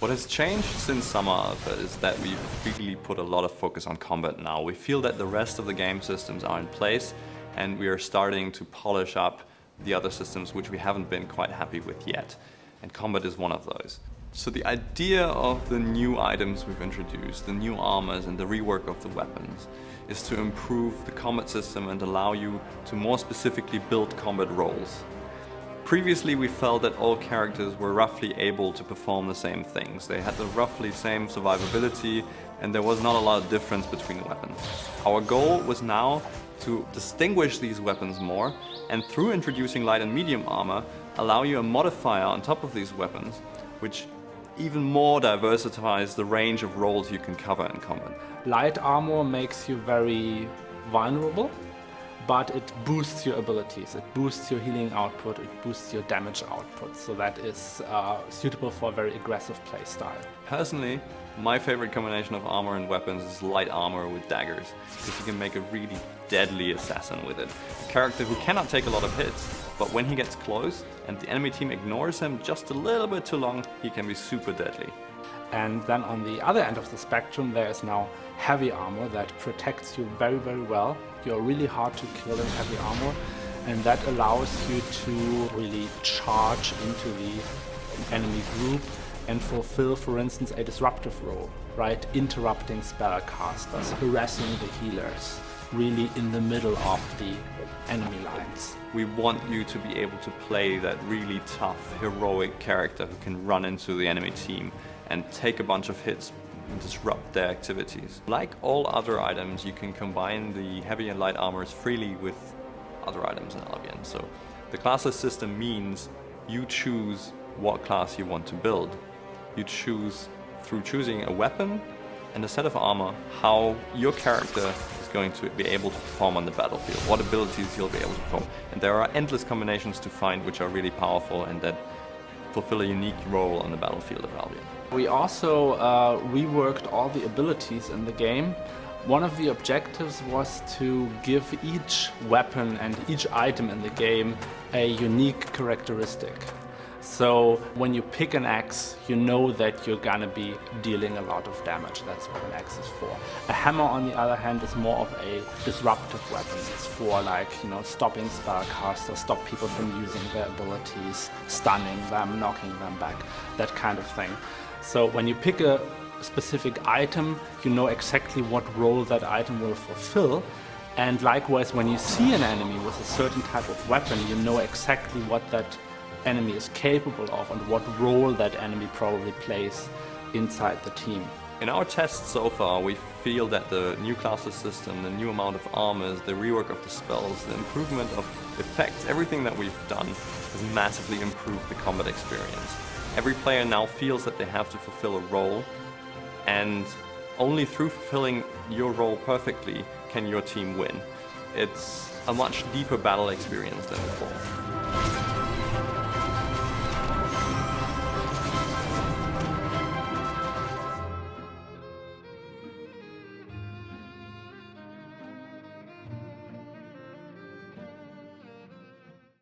What has changed since Summer Alpha is that we've really put a lot of focus on combat now. We feel that the rest of the game systems are in place and we are starting to polish up the other systems which we haven't been quite happy with yet. And combat is one of those. So the idea of the new items we've introduced, the new armors and the rework of the weapons, is to improve the combat system and allow you to more specifically build combat roles. Previously we felt that all characters were roughly able to perform the same things. They had the roughly same survivability and there was not a lot of difference between the weapons. Our goal was now to distinguish these weapons more and through introducing light and medium armor allow you a modifier on top of these weapons which even more diversifies the range of roles you can cover in combat. Light armor makes you very vulnerable, but it boosts your abilities, it boosts your healing output, it boosts your damage output, so that is suitable for a very aggressive playstyle. Personally, my favorite combination of armor and weapons is light armor with daggers, because you can make a really deadly assassin with it. A character who cannot take a lot of hits, but when he gets close and the enemy team ignores him just a little bit too long, he can be super deadly. And then on the other end of the spectrum there is now heavy armor that protects you very, very well. You're really hard to kill in heavy armor, and that allows you to really charge into the enemy group and fulfill, for instance, a disruptive role, right? Interrupting spellcasters, harassing the healers, really in the middle of the enemy lines. We want you to be able to play that really tough, heroic character who can run into the enemy team and take a bunch of hits and disrupt their activities. Like all other items, you can combine the heavy and light armors freely with other items in Albion. So the classless system means you choose what class you want to build. You choose, through choosing a weapon and a set of armor, how your character is going to be able to perform on the battlefield, what abilities you'll be able to perform. And there are endless combinations to find which are really powerful and that fulfill a unique role on the battlefield of Albion. We also reworked all the abilities in the game. One of the objectives was to give each weapon and each item in the game a unique characteristic. So when you pick an axe, you know that you're gonna be dealing a lot of damage. That's what an axe is for. A hammer, on the other hand, is more of a disruptive weapon. It's for, like, stopping spellcasters, stop people from using their abilities, stunning them, knocking them back, that kind of thing. So when you pick a specific item, you know exactly what role that item will fulfill. And likewise, when you see an enemy with a certain type of weapon, you know exactly what that enemy is capable of and what role that enemy probably plays inside the team. In our tests so far, we feel that the new classless system, the new amount of armors, the rework of the spells, the improvement of effects, everything that we've done has massively improved the combat experience. Every player now feels that they have to fulfill a role, and only through fulfilling your role perfectly can your team win. It's a much deeper battle experience than before.